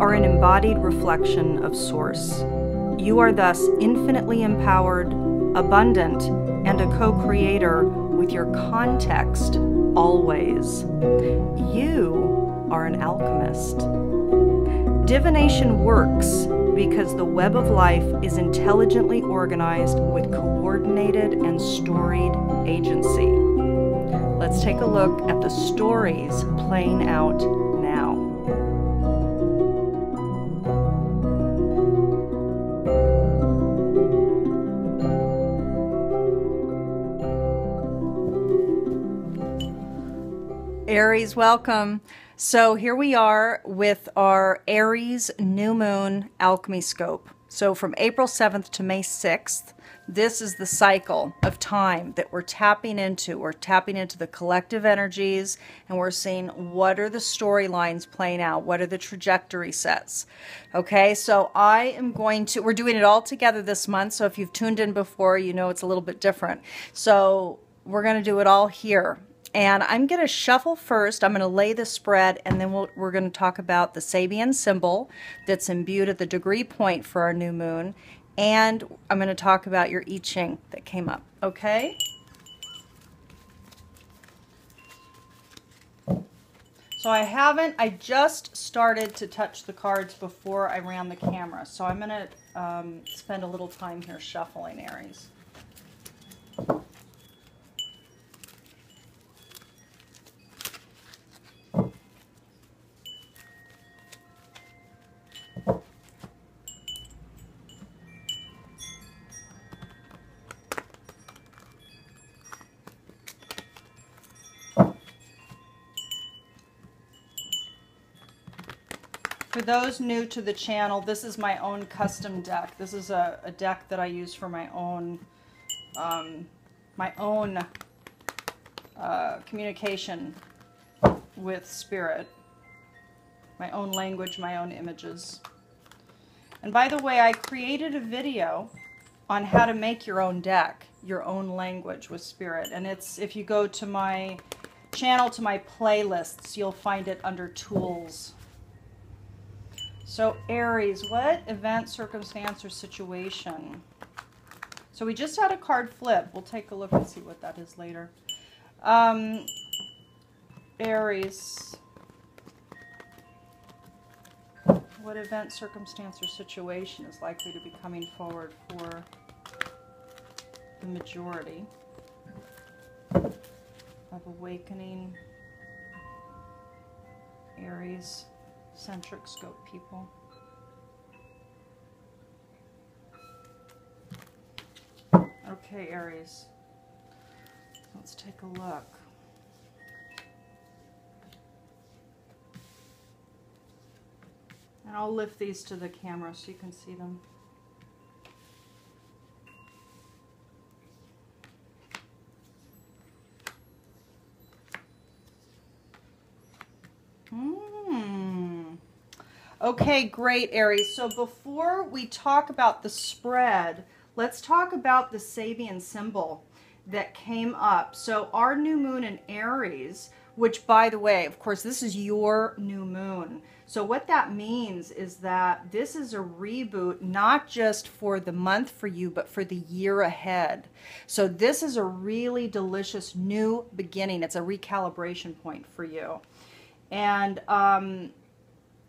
are an embodied reflection of Source. You are thus infinitely empowered, abundant, and a co-creator with your context always. You are an alchemist. Divination works because the web of life is intelligently organized with coordinated and storied agency. Let's take a look at the stories playing out now. Aries, welcome. So here we are with our Aries New Moon Alchemy Scope. So from April 7th to May 6th, this is the cycle of time that we're tapping into. We're tapping into the collective energies, and we're seeing what are the storylines playing out, what are the trajectory sets. Okay, so we're doing it all together this month, so if you've tuned in before, you know it's a little bit different. So we're going to do it all here. And I'm going to shuffle first. I'm going to lay the spread, and then we're going to talk about the Sabian symbol that's imbued at the degree point for our new moon. And I'm going to talk about your I Ching that came up. Okay? So I just started to touch the cards before I ran the camera. So I'm going to spend a little time here shuffling, Aries. For those new to the channel, this is my own custom deck. This is a deck that I use for my own communication with spirit, my own language, my own images. And by the way, I created a video on how to make your own deck, your own language with spirit. And if you go to my channel, to my playlists, you'll find it under tools. So Aries, what event, circumstance, or situation? So we just had a card flip. We'll take a look and see what that is later. Aries, what event, circumstance, or situation is likely to be coming forward for the majority of awakening Aries centric scope people? Okay, Aries, let's take a look. And I'll lift these to the camera so you can see them. Okay, great, Aries. So before we talk about the spread, let's talk about the Sabian symbol that came up. So our new moon in Aries, which, by the way, of course, this is your new moon. So what that means is that this is a reboot, not just for the month for you, but for the year ahead. So this is a really delicious new beginning. It's a recalibration point for you. And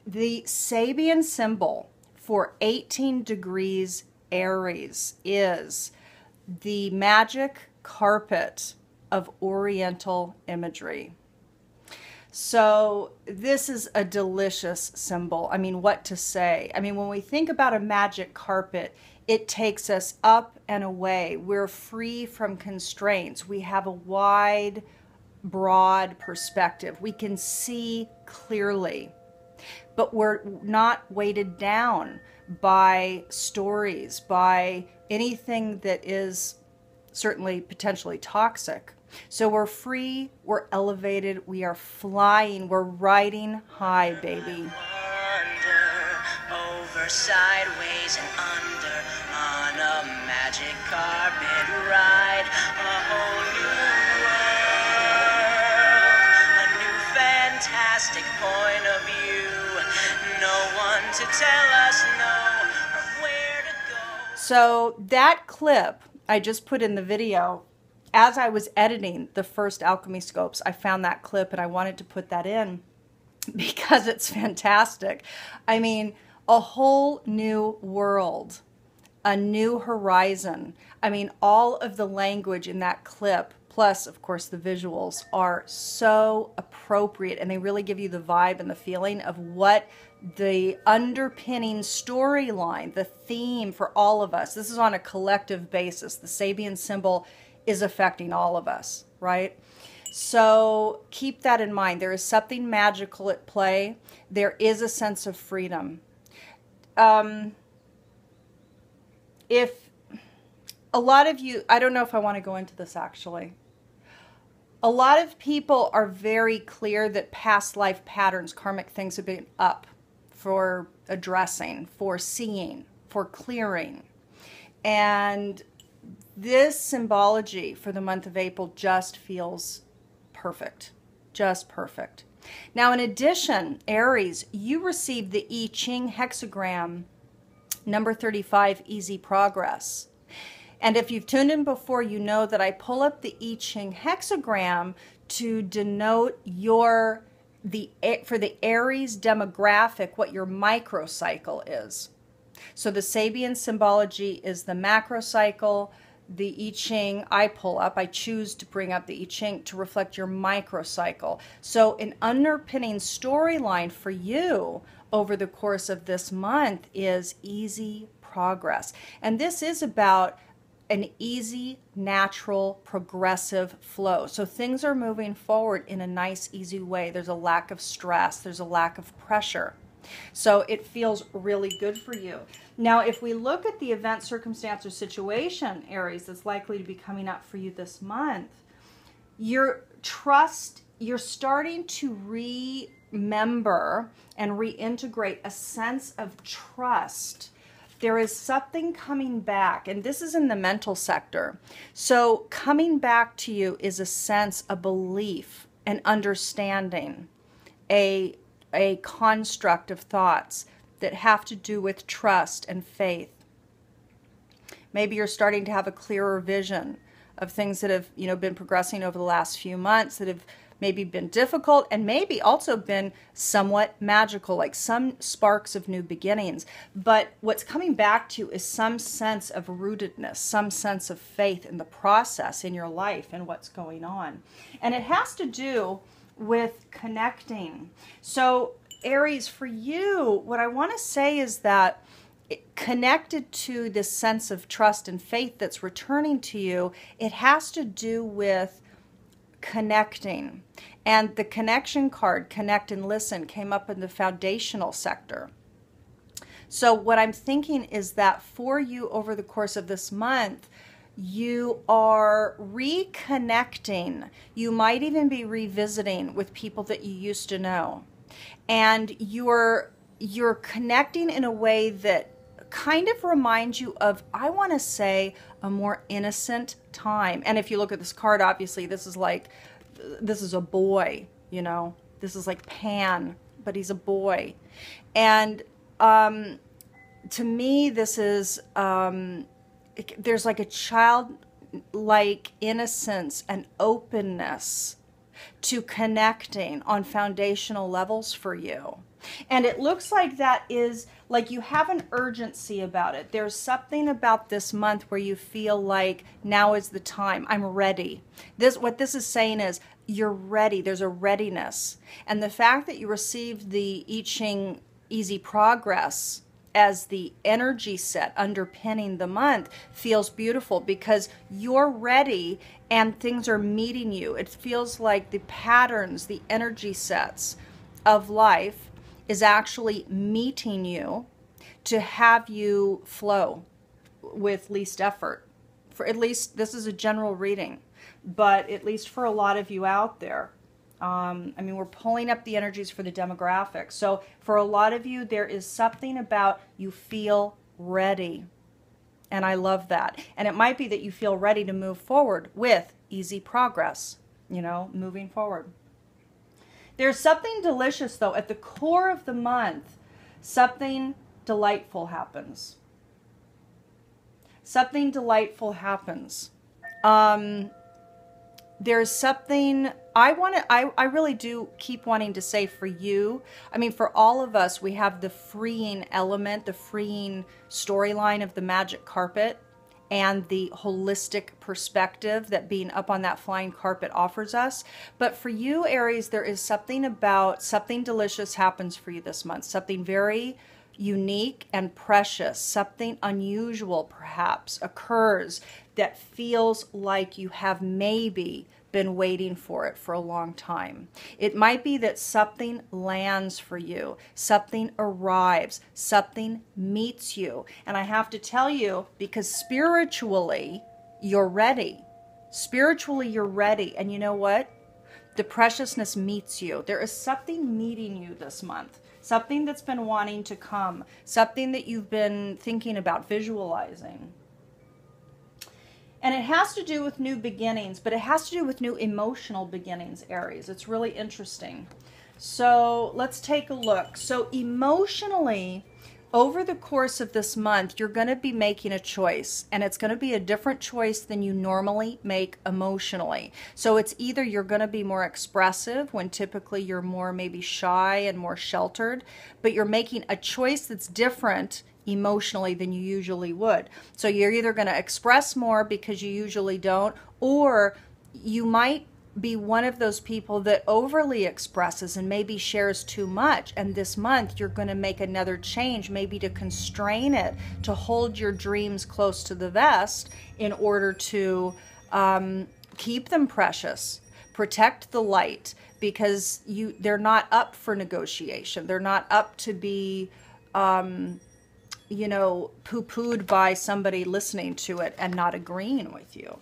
the Sabian symbol for 18 degrees Aries is the magic carpet of Oriental imagery. So this is a delicious symbol. I mean, what to say? I mean, when we think about a magic carpet, it takes us up and away. We're free from constraints. We have a wide, broad perspective. We can see clearly, but we're not weighted down by stories, by anything that is certainly potentially toxic. So we're free, we're elevated, we are flying, we're riding high, baby. Over, sideways, and under, on a magic carpet ride, a whole new world, a new fantastic point of view. no one to tell us no or where to go. So that clip I just put in the video, as I was editing the first Alchemy Scopes, I found that clip and I wanted to put that in because it's fantastic. I mean, a whole new world, a new horizon. I mean, all of the language in that clip, plus, of course, the visuals, are so appropriate, and they really give you the vibe and the feeling of what the underpinning storyline, the theme for all of us. This is on a collective basis. The Sabian symbol is affecting all of us, right? So keep that in mind. There is something magical at play. There is a sense of freedom. If a lot of you, I don't know if I want to go into this actually. A lot of people are very clear that past life patterns, karmic things have been up for addressing, for seeing, for clearing. And this symbology for the month of April just feels perfect, just perfect. Now, in addition, Aries, you received the I Ching hexagram number 35, Easy Progress. And if you've tuned in before, you know that I pull up the I Ching hexagram to denote for the Aries demographic, what your microcycle is. So the Sabian symbology is the macrocycle. The I Ching I pull up, I choose to bring up the I Ching to reflect your microcycle. So an underpinning storyline for you over the course of this month is easy progress. And this is about an easy, natural, progressive flow. So things are moving forward in a nice, easy way. There's a lack of stress. There's a lack of pressure. So it feels really good for you. Now, if we look at the event, circumstance, or situation, Aries, that's likely to be coming up for you this month, you're starting to remember and reintegrate a sense of trust. There is something coming back, and this is in the mental sector. So coming back to you is a sense, a belief, an understanding, a construct of thoughts that have to do with trust and faith. Maybe you're starting to have a clearer vision of things that have, been progressing over the last few months, that have maybe been difficult and maybe also been somewhat magical, like some sparks of new beginnings. But what's coming back to is some sense of rootedness, some sense of faith in the process in your life and what's going on. And it has to do with connecting. So Aries, for you, what I want to say is that connected to this sense of trust and faith that's returning to you, it has to do with connecting. And the connection card, connect and listen, came up in the foundational sector. So what I'm thinking is that for you over the course of this month, you are reconnecting. You might even be revisiting with people that you used to know. And you're connecting in a way that kind of reminds you of, I want to say, a more innocent time. And if you look at this card, obviously this is a boy, this is like Pan, but he's a boy. And to me, this is, there's like a childlike innocence and openness to connecting on foundational levels for you. And it looks like that is like you have an urgency about it. There's something about this month where you feel like now is the time. I'm ready. What this is saying is you're ready. There's a readiness. And the fact that you received the I Ching Easy Progress as the energy set underpinning the month feels beautiful because you're ready and things are meeting you. It feels like the patterns, the energy sets of life is actually meeting you to have you flow with least effort. For at least, this is a general reading, but at least for a lot of you out there, we're pulling up the energies for the demographics. So for a lot of you, there is something about you feel ready. And I love that. And it might be that you feel ready to move forward with easy progress, moving forward. There's something delicious, though, at the core of the month something delightful happens. Something delightful happens. There's something I really do keep wanting to say for you. I mean, for all of us, we have the freeing element, the freeing storyline of the magic carpet and the holistic perspective that being up on that flying carpet offers us. But for you, Aries, there is something about something delicious happens for you this month. Something very unique and precious, something unusual perhaps occurs that feels like you have maybe been waiting for it for a long time. It might be that something lands for you, something arrives, something meets you. And I have to tell you, because spiritually, you're ready. Spiritually, you're ready. And you know what? The preciousness meets you. There is something meeting you this month. Something that's been wanting to come. Something that you've been thinking about, visualizing. And it has to do with new beginnings, but it has to do with new emotional beginnings, Aries. It's really interesting. So let's take a look. So emotionally, over the course of this month, you're going to be making a choice, and it's going to be a different choice than you normally make emotionally. So it's either you're going to be more expressive when typically you're more maybe shy and more sheltered, but you're making a choice that's different emotionally than you usually would. So you're either going to express more because you usually don't, or you might be one of those people that overly expresses and maybe shares too much. And this month you're going to make another change, maybe to constrain it, to hold your dreams close to the vest in order to keep them precious, protect the light, because they're not up for negotiation. They're not up to be poo-pooed by somebody listening to it and not agreeing with you.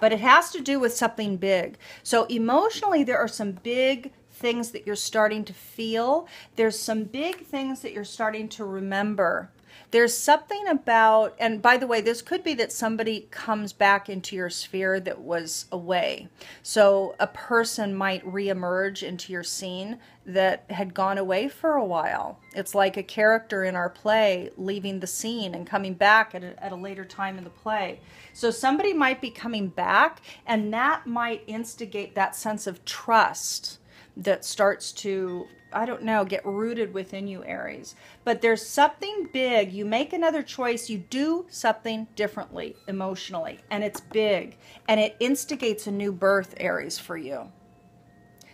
But it has to do with something big. So emotionally, there are some big things that you're starting to feel. There's some big things that you're starting to remember. There's something about, and by the way, this could be that somebody comes back into your sphere that was away. So a person might reemerge into your scene that had gone away for a while. It's like a character in our play leaving the scene and coming back at a later time in the play. So somebody might be coming back, and that might instigate that sense of trust that starts to, I don't know, get rooted within you, Aries. But there's something big. You make another choice. You do something differently emotionally, and it's big, and it instigates a new birth, Aries, for you.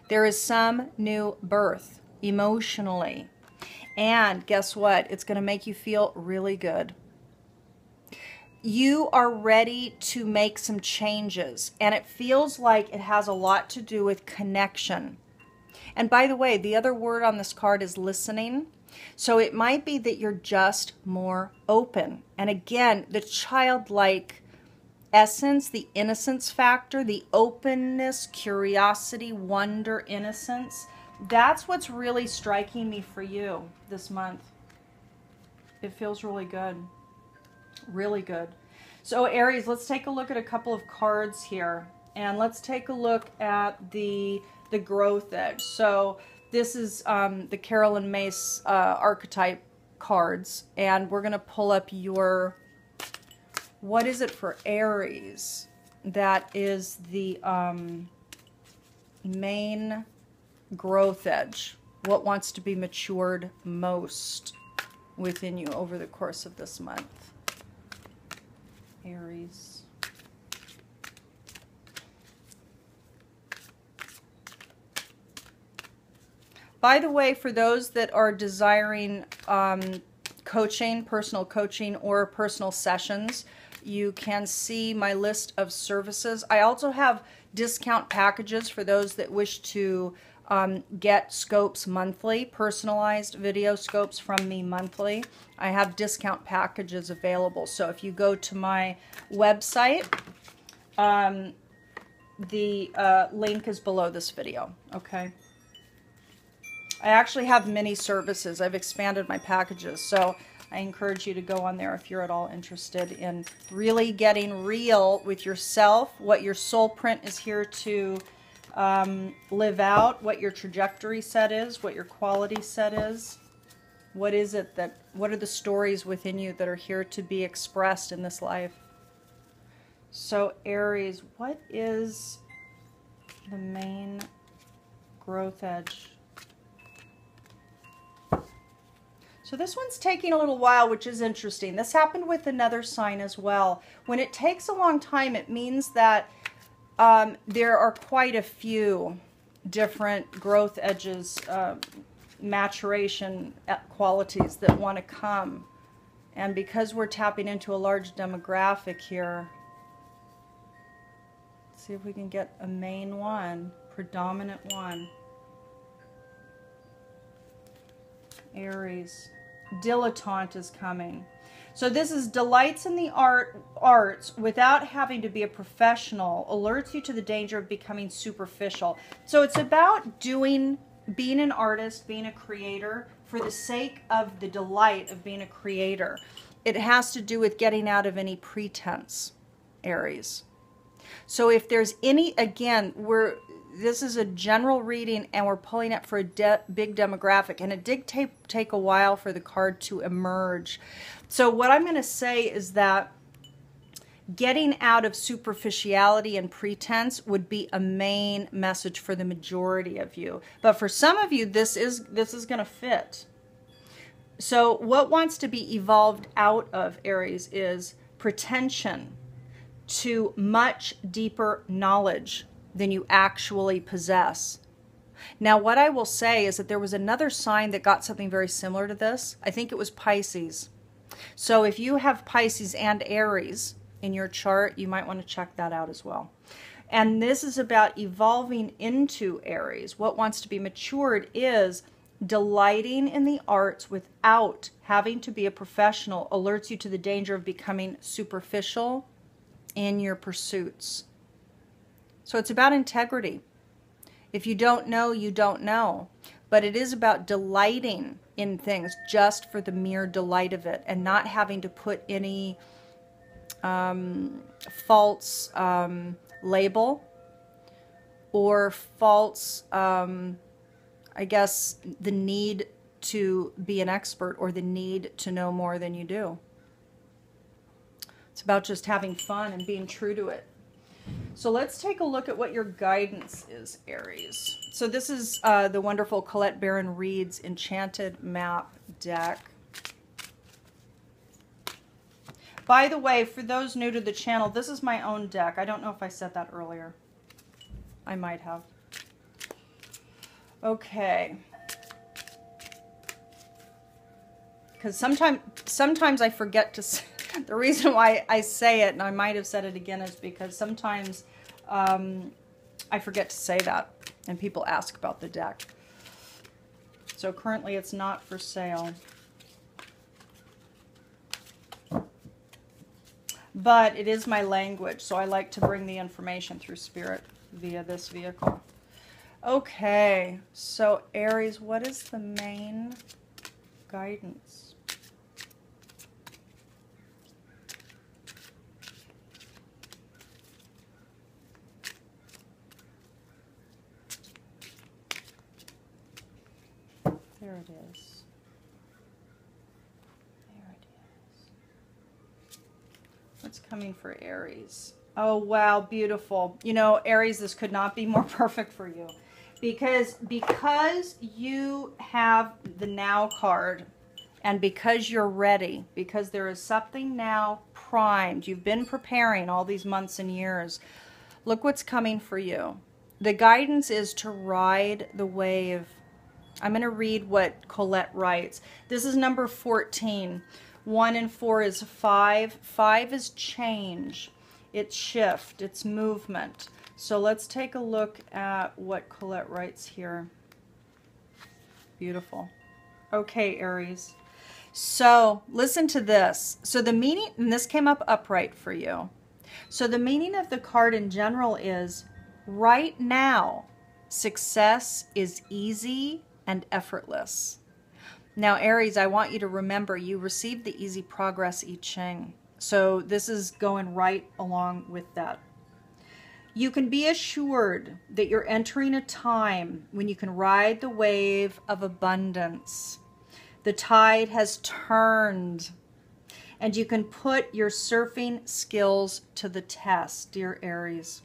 There is some new birth emotionally. And guess what? It's going to make you feel really good. You are ready to make some changes, and it feels like it has a lot to do with connection. And by the way, the other word on this card is listening. So it might be that you're just more open. And again, the childlike essence, the innocence factor, the openness, curiosity, wonder, innocence, that's what's really striking me for you this month. It feels really good. Really good. So Aries, let's take a look at a couple of cards here. And let's take a look at the growth edge. So this is the Carolyn Myss archetype cards. And we're going to pull up your, what is it for Aries? That is the main growth edge. What wants to be matured most within you over the course of this month? Aries. By the way, for those that are desiring coaching, personal coaching, or personal sessions, you can see my list of services. I also have discount packages for those that wish to get scopes monthly, personalized video scopes from me monthly. I have discount packages available. So if you go to my website, the link is below this video, okay? I actually have many services. I've expanded my packages, so I encourage you to go on there if you're at all interested in really getting real with yourself, what your soul print is here to live out, what your trajectory set is, what your quality set is. What is it what are the stories within you that are here to be expressed in this life? So Aries, what is the main growth edge? So this one's taking a little while, which is interesting. This happened with another sign as well. When it takes a long time, it means that there are quite a few different growth edges, maturation qualities that want to come. And because we're tapping into a large demographic here, let's see if we can get a main one, predominant one. Aries. Dilettante is coming. So this is delights in the arts without having to be a professional, alerts you to the danger of becoming superficial. So it's about being an artist, being a creator for the sake of the delight of being a creator. It has to do with getting out of any pretense, Aries. So if there's any, again, this is a general reading and we're pulling it for a big demographic, and it did take a while for the card to emerge. So what I'm going to say is that getting out of superficiality and pretense would be a main message for the majority of you. But for some of you, this is going to fit. So what wants to be evolved out of, Aries, is pretension to much deeper knowledge than you actually possess. Now, what I will say is that there was another sign that got something very similar to this. I think it was Pisces. So if you have Pisces and Aries in your chart, you might want to check that out as well. And this is about evolving into Aries. What wants to be matured is delighting in the arts without having to be a professional, alerts you to the danger of becoming superficial in your pursuits. So it's about integrity. If you don't know, you don't know. But it is about delighting in things just for the mere delight of it and not having to put any false label or false, I guess, the need to be an expert or the need to know more than you do. It's about just having fun and being true to it. So let's take a look at what your guidance is, Aries. So this is the wonderful Colette Baron Reid's Enchanted Map deck. By the way, for those new to the channel, this is my own deck. I don't know if I said that earlier. I might have. Okay. Because sometimes I forget to say. The reason why I say it, and I might have said it again, is because sometimes I forget to say that, and people ask about the deck. So currently it's not for sale. But it is my language, so I like to bring the information through spirit via this vehicle. Okay, so Aries, what is the main guidance? There it is. There it is. What's coming for Aries? Oh, wow, beautiful. You know, Aries, this could not be more perfect for you. Because you have the Now card, and because you're ready, because there is something now primed, you've been preparing all these months and years, look what's coming for you. The guidance is to ride the wave. I'm going to read what Colette writes. This is number 14. 1 and 4 is 5. 5 is change. It's shift. It's movement. So let's take a look at what Colette writes here. Beautiful. Okay, Aries. So listen to this. So the meaning, and this came up upright for you. So the meaning of the card in general is, right now, success is easy and effortless. Now, Aries, I want you to remember you received the Easy Progress I Ching. So this is going right along with that. You can be assured that you're entering a time when you can ride the wave of abundance. The tide has turned, and you can put your surfing skills to the test, dear Aries.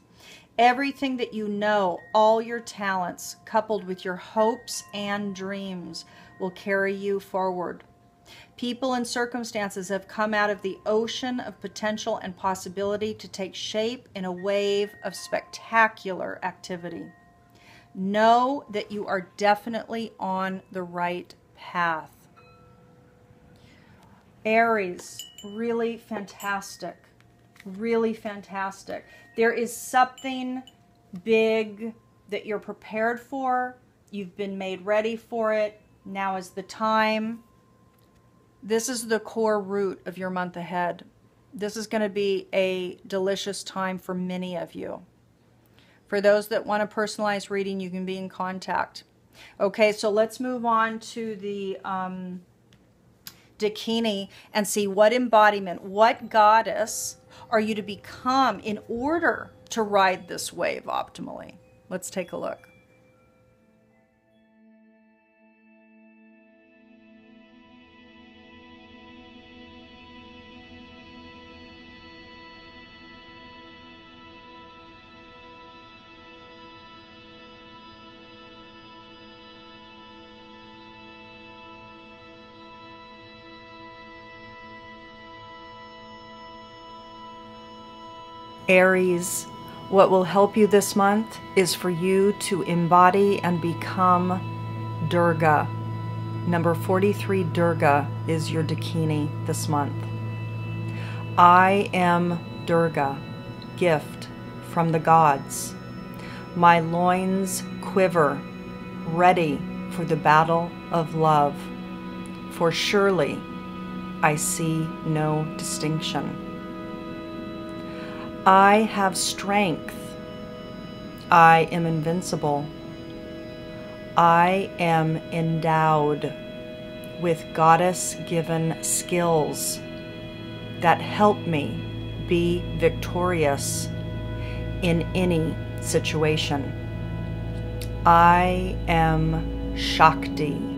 Everything that you know, all your talents, coupled with your hopes and dreams, will carry you forward. People and circumstances have come out of the ocean of potential and possibility to take shape in a wave of spectacular activity. Know that you are definitely on the right path. Aries, really fantastic. Really fantastic. There is something big that you're prepared for. You've been made ready for it. Now is the time. This is the core root of your month ahead. This is going to be a delicious time for many of you. For those that want a personalized reading, you can be in contact. Okay, so let's move on to the Dakini and see what embodiment, what goddess are you to become in order to ride this wave optimally. Let's take a look. Aries, what will help you this month is for you to embody and become Durga. Number 43, Durga, is your Dakini this month. I am Durga, gift from the gods. My loins quiver, ready for the battle of love. For surely I see no distinction. I have strength. I am invincible. I am endowed with goddess-given skills that help me be victorious in any situation. I am Shakti.